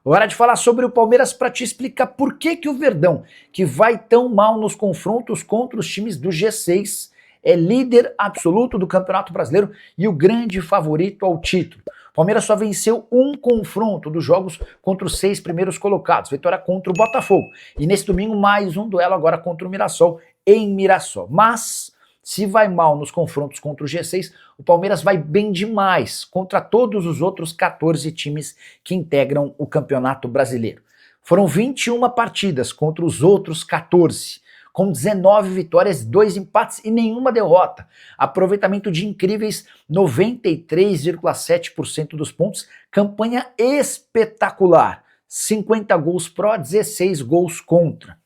Hora de falar sobre o Palmeiras para te explicar por que o Verdão, que vai tão mal nos confrontos contra os times do G6, é líder absoluto do Campeonato Brasileiro e o grande favorito ao título. O Palmeiras só venceu um confronto dos jogos contra os 6 primeiros colocados, vitória contra o Botafogo. E nesse domingo mais um duelo agora contra o Mirassol em Mirassol. Mas se vai mal nos confrontos contra o G6, o Palmeiras vai bem demais contra todos os outros 14 times que integram o Campeonato Brasileiro. Foram 21 partidas contra os outros 14, com 19 vitórias, 2 empates e nenhuma derrota. Aproveitamento de incríveis 93,7% dos pontos, campanha espetacular. 50 gols pró, 16 gols contra.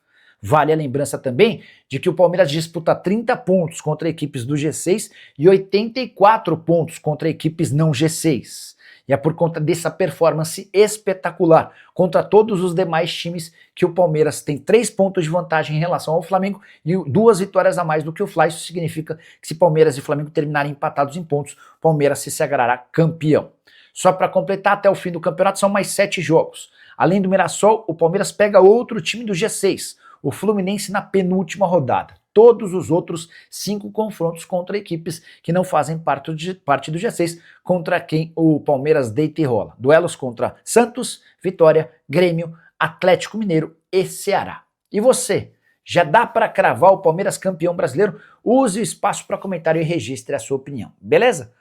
Vale a lembrança também de que o Palmeiras disputa 30 pontos contra equipes do G6 e 84 pontos contra equipes não G6. E é por conta dessa performance espetacular contra todos os demais times que o Palmeiras tem 3 pontos de vantagem em relação ao Flamengo e 2 vitórias a mais do que o Fla. Isso significa que se Palmeiras e Flamengo terminarem empatados em pontos, o Palmeiras se sagrará campeão. Só para completar, até o fim do campeonato são mais 7 jogos. Além do Mirassol, o Palmeiras pega outro time do G6, o Fluminense na penúltima rodada. Todos os outros 5 confrontos contra equipes que não fazem parte do G6, contra quem o Palmeiras deita e rola. Duelos contra Santos, Vitória, Grêmio, Atlético Mineiro e Ceará. E você? Já dá para cravar o Palmeiras campeão brasileiro? Use o espaço para comentário e registre a sua opinião, beleza?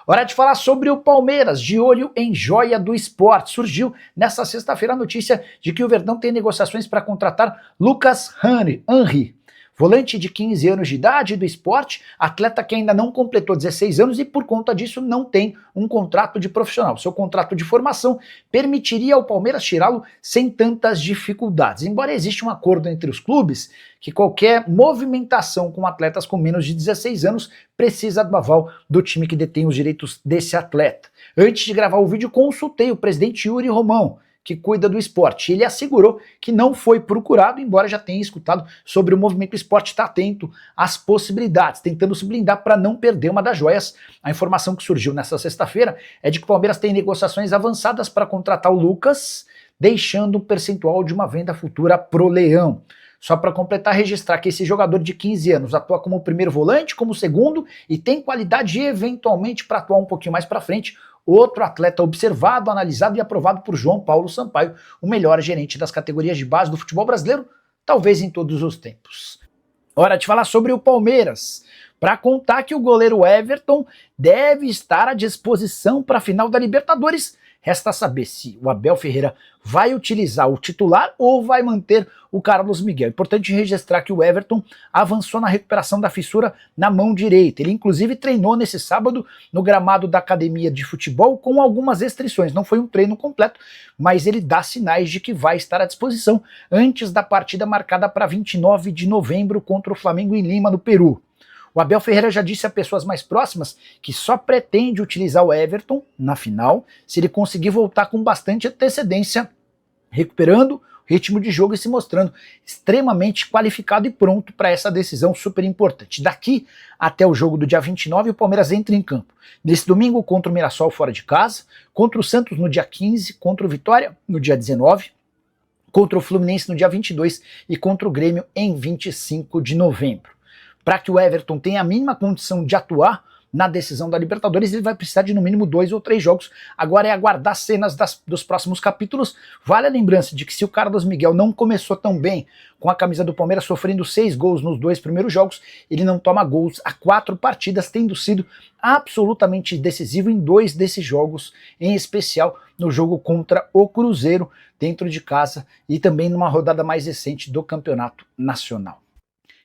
Hora de falar sobre o Palmeiras, de olho em joia do esporte. Surgiu nesta sexta-feira a notícia de que o Verdão tem negociações para contratar Lucas Henry, volante de 15 anos de idade do esporte, atleta que ainda não completou 16 anos e por conta disso não tem um contrato de profissional. Seu contrato de formação permitiria ao Palmeiras tirá-lo sem tantas dificuldades. Embora exista um acordo entre os clubes que qualquer movimentação com atletas com menos de 16 anos precisa do aval do time que detém os direitos desse atleta. Antes de gravar o vídeo, consultei o presidente Yuri Romão, que cuida do esporte. Ele assegurou que não foi procurado, embora já tenha escutado sobre o movimento. O esporte está atento às possibilidades, tentando se blindar para não perder uma das joias. A informação que surgiu nesta sexta-feira é de que o Palmeiras tem negociações avançadas para contratar o Lucas, deixando um percentual de uma venda futura pro Leão. Só para completar, registrar que esse jogador de 15 anos atua como primeiro volante, como segundo e tem qualidade eventualmente para atuar um pouquinho mais para frente. Outro atleta observado, analisado e aprovado por João Paulo Sampaio, o melhor gerente das categorias de base do futebol brasileiro, talvez em todos os tempos. Hora de falar sobre o Palmeiras, para contar que o goleiro Everton deve estar à disposição para a final da Libertadores. Resta saber se o Abel Ferreira vai utilizar o titular ou vai manter o Carlos Miguel. Importante registrar que o Everton avançou na recuperação da fissura na mão direita. Ele inclusive treinou nesse sábado no gramado da academia de futebol com algumas restrições. Não foi um treino completo, mas ele dá sinais de que vai estar à disposição antes da partida marcada para 29 de novembro contra o Flamengo em Lima, no Peru. O Abel Ferreira já disse a pessoas mais próximas que só pretende utilizar o Everton na final se ele conseguir voltar com bastante antecedência, recuperando o ritmo de jogo e se mostrando extremamente qualificado e pronto para essa decisão super importante. Daqui até o jogo do dia 29, o Palmeiras entra em campo. Nesse domingo contra o Mirassol fora de casa, contra o Santos no dia 15, contra o Vitória no dia 19, contra o Fluminense no dia 22 e contra o Grêmio em 25 de novembro. Para que o Everton tenha a mínima condição de atuar na decisão da Libertadores, ele vai precisar de no mínimo 2 ou 3 jogos. Agora é aguardar cenas dos próximos capítulos. Vale a lembrança de que se o Carlos Miguel não começou tão bem com a camisa do Palmeiras, sofrendo 6 gols nos 2 primeiros jogos, ele não toma gols há 4 partidas, tendo sido absolutamente decisivo em 2 desses jogos, em especial no jogo contra o Cruzeiro, dentro de casa, e também numa rodada mais recente do Campeonato Nacional.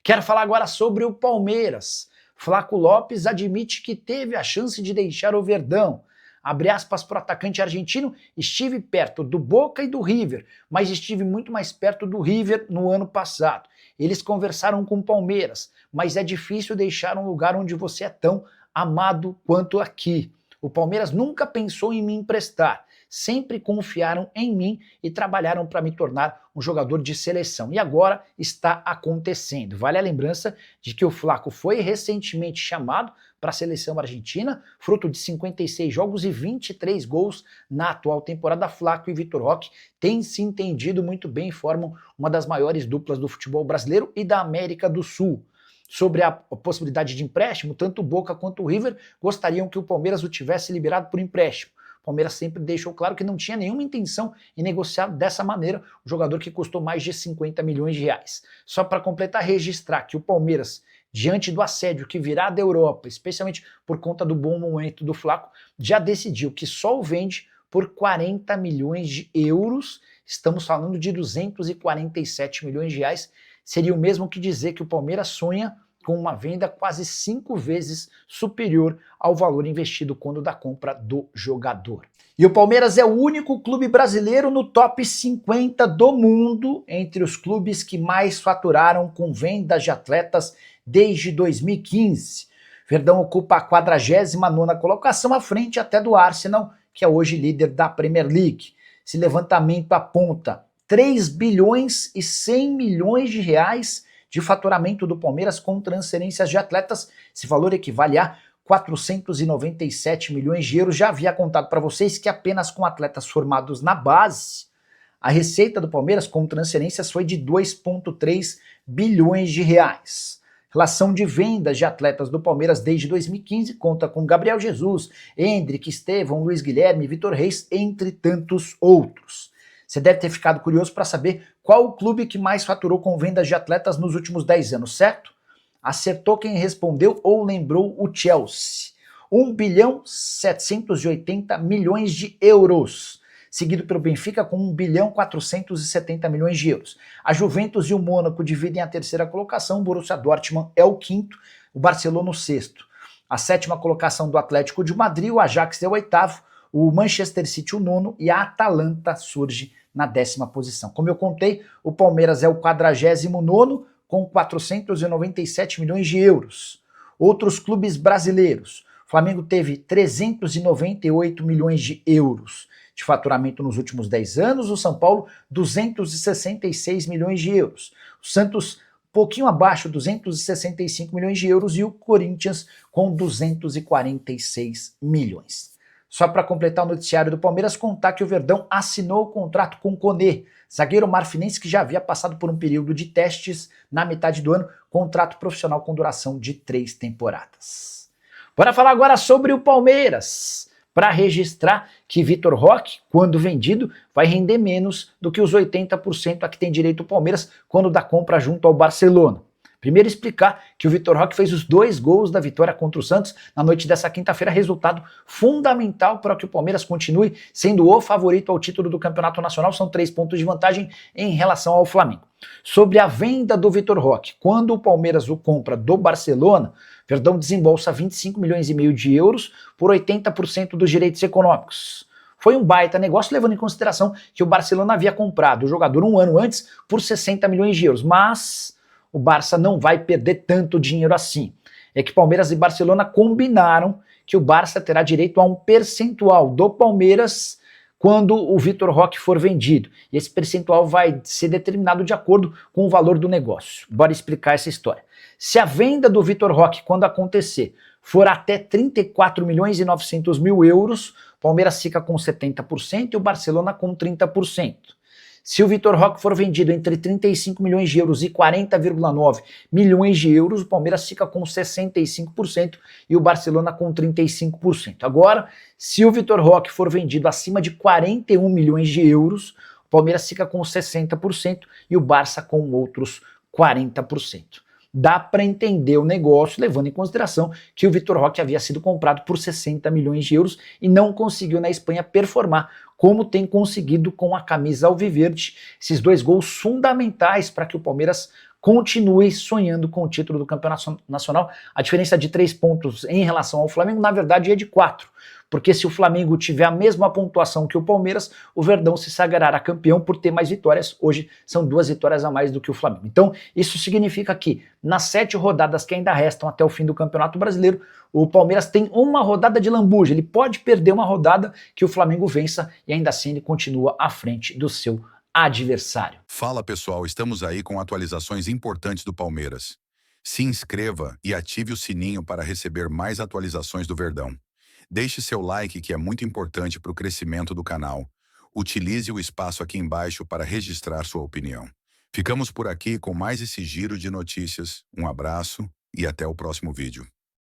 Quero falar agora sobre o Palmeiras. Flaco Lopes admite que teve a chance de deixar o Verdão. Abre aspas para o atacante argentino: estive perto do Boca e do River, mas estive muito mais perto do River no ano passado. Eles conversaram com o Palmeiras, mas é difícil deixar um lugar onde você é tão amado quanto aqui. O Palmeiras nunca pensou em me emprestar. sempre confiaram em mim e trabalharam para me tornar um jogador de seleção. E agora está acontecendo. Vale a lembrança de que o Flaco foi recentemente chamado para a seleção argentina, fruto de 56 jogos e 23 gols na atual temporada. Flaco e Vitor Roque têm se entendido muito bem e formam uma das maiores duplas do futebol brasileiro e da América do Sul. Sobre a possibilidade de empréstimo, tanto o Boca quanto o River gostariam que o Palmeiras o tivesse liberado por empréstimo. O Palmeiras sempre deixou claro que não tinha nenhuma intenção em negociar dessa maneira o jogador que custou mais de 50 milhões de reais. Só para completar, registrar que o Palmeiras, diante do assédio que virá da Europa, especialmente por conta do bom momento do Flaco, já decidiu que só o vende por 40 milhões de euros. Estamos falando de 247 milhões de reais. Seria o mesmo que dizer que o Palmeiras sonha com uma venda quase 5 vezes superior ao valor investido quando da compra do jogador. E o Palmeiras é o único clube brasileiro no top 50 do mundo entre os clubes que mais faturaram com vendas de atletas desde 2015. Verdão ocupa a 49ª colocação, à frente até do Arsenal, que é hoje líder da Premier League. Esse levantamento aponta 3 bilhões e 100 milhões de reais de faturamento do Palmeiras com transferências de atletas. Esse valor equivale a 497 milhões de euros. Já havia contado para vocês que apenas com atletas formados na base, a receita do Palmeiras com transferências foi de 2,3 bilhões de reais. Relação de vendas de atletas do Palmeiras desde 2015 conta com Gabriel Jesus, Endrick, Estevão, Luiz Guilherme, Vitor Reis, entre tantos outros. Você deve ter ficado curioso para saber qual o clube que mais faturou com vendas de atletas nos últimos 10 anos, certo? Acertou quem respondeu ou lembrou o Chelsea. 1 bilhão 780 milhões de euros. Seguido pelo Benfica com 1 bilhão 470 milhões de euros. A Juventus e o Mônaco dividem a terceira colocação, o Borussia Dortmund é o quinto, o Barcelona o sexto. A sétima colocação do Atlético de Madrid, o Ajax é o oitavo, o Manchester City o nono e a Atalanta surge na 10ª posição. Como eu contei, o Palmeiras é o 49º com 497 milhões de euros. Outros clubes brasileiros. O Flamengo teve 398 milhões de euros de faturamento nos últimos 10 anos. O São Paulo, 266 milhões de euros. O Santos, pouquinho abaixo, 265 milhões de euros. E o Corinthians com 246 milhões. Só para completar o noticiário do Palmeiras, contar que o Verdão assinou o contrato com o Koné, zagueiro marfinense que já havia passado por um período de testes na metade do ano, contrato profissional com duração de 3 temporadas. Bora falar agora sobre o Palmeiras, para registrar que Vitor Roque, quando vendido, vai render menos do que os 80% a que tem direito o Palmeiras quando dá compra junto ao Barcelona. Primeiro explicar que o Vitor Roque fez os 2 gols da vitória contra o Santos na noite dessa quinta-feira, resultado fundamental para que o Palmeiras continue sendo o favorito ao título do Campeonato Nacional. São 3 pontos de vantagem em relação ao Flamengo. Sobre a venda do Vitor Roque, quando o Palmeiras o compra do Barcelona, Verdão desembolsa 25 milhões e meio de euros por 80% dos direitos econômicos. Foi um baita negócio, levando em consideração que o Barcelona havia comprado o jogador um ano antes por 60 milhões de euros, mas o Barça não vai perder tanto dinheiro assim. É que Palmeiras e Barcelona combinaram que o Barça terá direito a um percentual do Palmeiras quando o Vitor Roque for vendido. E esse percentual vai ser determinado de acordo com o valor do negócio. Bora explicar essa história. Se a venda do Vitor Roque, quando acontecer, for até 34 milhões e 900 mil euros, o Palmeiras fica com 70% e o Barcelona com 30%. Se o Vitor Roque for vendido entre 35 milhões de euros e 40,9 milhões de euros, o Palmeiras fica com 65% e o Barcelona com 35%. Agora, se o Vitor Roque for vendido acima de 41 milhões de euros, o Palmeiras fica com 60% e o Barça com outros 40%. Dá para entender o negócio, levando em consideração que o Vitor Roque havia sido comprado por 60 milhões de euros e não conseguiu na Espanha performar como tem conseguido com a camisa alviverde. Esses 2 gols fundamentais para que o Palmeiras continue sonhando com o título do Campeonato Nacional. A diferença de 3 pontos em relação ao Flamengo, na verdade, é de 4. Porque se o Flamengo tiver a mesma pontuação que o Palmeiras, o Verdão se sagrará campeão por ter mais vitórias. Hoje são 2 vitórias a mais do que o Flamengo. Então, isso significa que nas 7 rodadas que ainda restam até o fim do Campeonato Brasileiro, o Palmeiras tem uma rodada de lambuja. Ele pode perder uma rodada que o Flamengo vença e ainda assim ele continua à frente do seu adversário. Fala pessoal, estamos aí com atualizações importantes do Palmeiras. Se inscreva e ative o sininho para receber mais atualizações do Verdão. Deixe seu like, que é muito importante para o crescimento do canal. Utilize o espaço aqui embaixo para registrar sua opinião. Ficamos por aqui com mais esse giro de notícias. Um abraço e até o próximo vídeo.